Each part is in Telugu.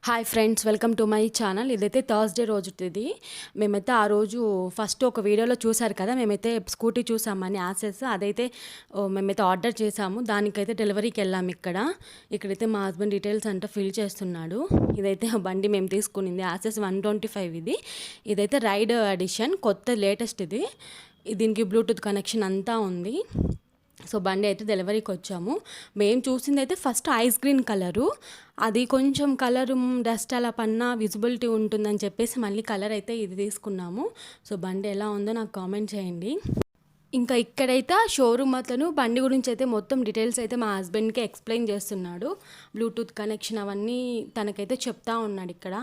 Hi friends, welcome to my channel. ఇదైతే థర్స్డే రోజుది. మేమైతే ఆ రోజు ఫస్ట్ ఒక వీడియోలో చూసారు కదా, మేమైతే స్కూటీ చూసామని యాసెస్ అదైతే మేమైతే ఆర్డర్ చేసాము. దానికైతే డెలివరీకి వెళ్ళాము. ఇక్కడైతే మా హస్బెండ్ డీటెయిల్స్ అంతా ఫిల్ చేస్తున్నాడు. ఇదైతే బండి మేము తీసుకునింది యాసెస్ 125. ఇదైతే రైడ్ ఎడిషన్, కొత్త లేటెస్ట్ ఇది. దీనికి బ్లూటూత్ కనెక్షన్ అంతా ఉంది. సో బండి అయితే డెలివరీకి వచ్చాము. మేము చూసింది అయితే ఫస్ట్ ఐస్ గ్రీన్ కలరు, అది కొంచెం కలరు డస్ట్ అలా పన్నా విజిబిలిటీ ఉంటుందని చెప్పేసి మళ్ళీ కలర్ అయితే ఇది తీసుకున్నాము. సో బండి ఎలా ఉందో నాకు కామెంట్ చేయండి. ఇంకా ఇక్కడైతే షోరూమ్ అతను బండి గురించి అయితే మొత్తం డీటెయిల్స్ అయితే మా హస్బెండ్కి ఎక్స్ప్లెయిన్ చేస్తున్నాడు. బ్లూటూత్ కనెక్షన్ అవన్నీ తనకైతే చెప్తా ఉన్నాడు. ఇక్కడ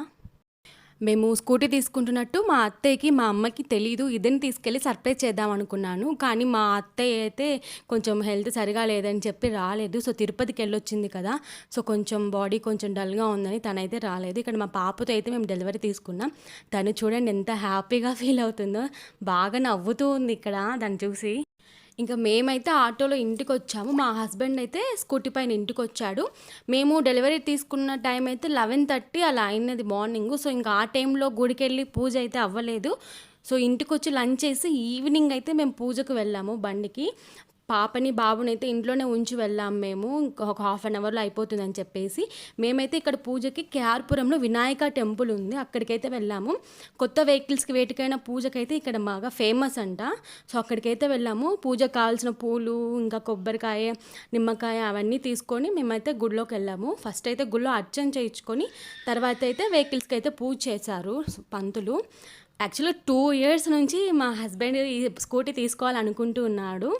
మేము స్కూటీ తీసుకుంటున్నట్టు మా అత్తయ్యకి మా అమ్మకి తెలీదు. ఇదని తీసుకెళ్ళి సర్ప్రైజ్ చేద్దాం అనుకున్నాను, కానీ మా అత్తయ్య అయితే కొంచెం హెల్త్ సరిగా లేదని చెప్పి రాలేదు. సో తిరుపతికి వెళ్ళొచ్చింది కదా, సో కొంచెం బాడీ కొంచెం డల్గా ఉందని తనైతే రాలేదు. ఇక్కడ మా పాపతో అయితే మేము డెలివరీ తీసుకున్నాం. తను చూడండి ఎంత హ్యాపీగా ఫీల్ అవుతుందో, బాగా నవ్వుతూ ఉంది ఇక్కడ దాన్ని చూసి. ఇంకా మేమైతే ఆటోలో ఇంటికి వచ్చాము. మా హస్బెండ్ అయితే స్కూటీ పైన ఇంటికి వచ్చాడు. మేము డెలివరీ తీసుకున్న టైం అయితే 11:30 అలా అయినది మార్నింగ్. సో ఇంకా ఆ టైంలో గుడికి వెళ్ళి పూజ అయితే అవ్వలేదు. సో ఇంటికి వచ్చి లంచ్ చేసి ఈవినింగ్ అయితే మేము పూజకు వెళ్ళాము. బండికి పాపని బాబుని అయితే ఇంట్లోనే ఉంచి వెళ్ళాము. మేము ఒక హాఫ్ అన్ అవర్లో అయిపోతుందని చెప్పేసి మేమైతే ఇక్కడ పూజకి కేఆర్పురంలో వినాయక టెంపుల్ ఉంది, అక్కడికైతే వెళ్ళాము. కొత్త వెహికల్స్కి వేటికైనా పూజకైతే ఇక్కడ బాగా ఫేమస్ అంట. సో అక్కడికైతే వెళ్ళాము. పూజకు కావాల్సిన పూలు, ఇంకా కొబ్బరికాయ, నిమ్మకాయ అవన్నీ తీసుకొని మేమైతే గుడిలోకి వెళ్ళాము. ఫస్ట్ అయితే గుడిలో అర్చన చేయించుకొని తర్వాత అయితే వెహికల్స్కి అయితే పూజ చేశారు పంతులు. యాక్చువల్గా 2 years నుంచి మా హస్బెండ్ ఈ స్కూటీ తీసుకోవాలనుకుంటూ ఉన్నాడు.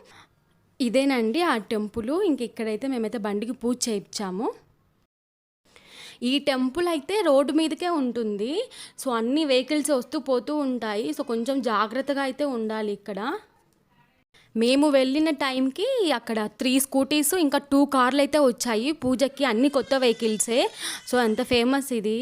ఇదేనండి ఆ టెంపుల్. ఇంక ఇక్కడైతే మేమైతే బండికి పూజ చేయించాము. ఈ టెంపుల్ అయితే రోడ్డు మీదకే ఉంటుంది. సో అన్ని వెహికల్స్ వస్తూ పోతూ ఉంటాయి. సో కొంచెం జాగ్రత్తగా అయితే ఉండాలి ఇక్కడ. మేము వెళ్ళిన టైంకి అక్కడ 3 స్కూటీస్ ఇంకా 2 కార్లు అయితే వచ్చాయి పూజకి, అన్ని కొత్త వెహికల్సే. సో అంత ఫేమస్ ఇది.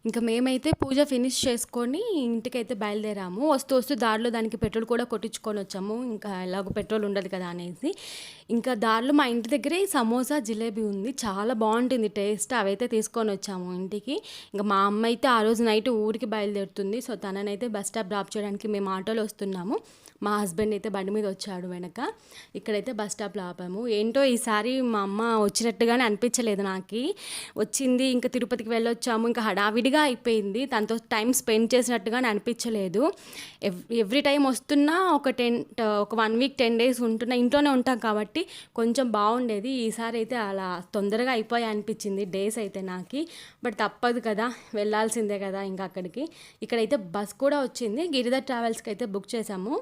ఇంకా మేమైతే పూజ ఫినిష్ చేసుకొని ఇంటికైతే బయలుదేరాము. వస్తూ దారిలో దానికి పెట్రోల్ కూడా కొట్టించుకొని వచ్చాము. ఇంకా ఎలాగో పెట్రోల్ ఉండదు కదా అనేసి. ఇంకా దారిలో మా ఇంటి దగ్గరే సమోసా జిలేబీ ఉంది, చాలా బాగుంటుంది టేస్ట్. అవైతే తీసుకొని వచ్చాము ఇంటికి. ఇంకా మా అమ్మ అయితే ఆ రోజు నైట్ ఊరికి బయలుదేరుతుంది. సో తననైతే బస్ స్టాప్ డ్రాప్ చేయడానికి మేము ఆటోలో వస్తున్నాము. మా హస్బెండ్ అయితే బండి మీద వచ్చాడు వెనక. ఇక్కడైతే బస్ స్టాప్లో ఆపాము. ఏంటో ఈసారి మా అమ్మ వచ్చినట్టుగానే అనిపించలేదు నాకు. వచ్చింది ఇంకా తిరుపతికి వెళ్ళొచ్చాము, ఇంకా హడావిడిగా అయిపోయింది. తనతో టైం స్పెండ్ చేసినట్టుగానే అనిపించలేదు. ఎవ్రీ టైం వస్తున్నా ఒక 1 week 10 days ఉంటున్నా, ఇంట్లోనే ఉంటాం కాబట్టి కొంచెం బాగుండేది. ఈసారి అయితే అలా తొందరగా అయిపోయాయి అనిపించింది డేస్ అయితే నాకు. బట్ తప్పదు కదా, వెళ్ళాల్సిందే కదా ఇంకా అక్కడికి. ఇక్కడైతే బస్ కూడా వచ్చింది, గిరిధర్ ట్రావెల్స్కి అయితే బుక్ చేసాము.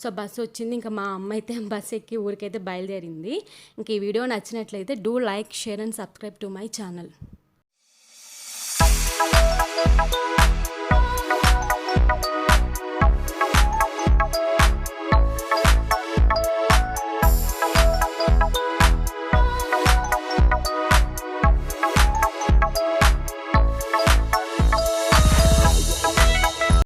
సో బస్సు వచ్చింది. ఇంకా మా అమ్మ అయితే బస్ ఎక్కి ఊరికైతే బయలుదేరింది. ఇంక ఈ వీడియో నచ్చినట్లయితే do like, share and subscribe to my channel.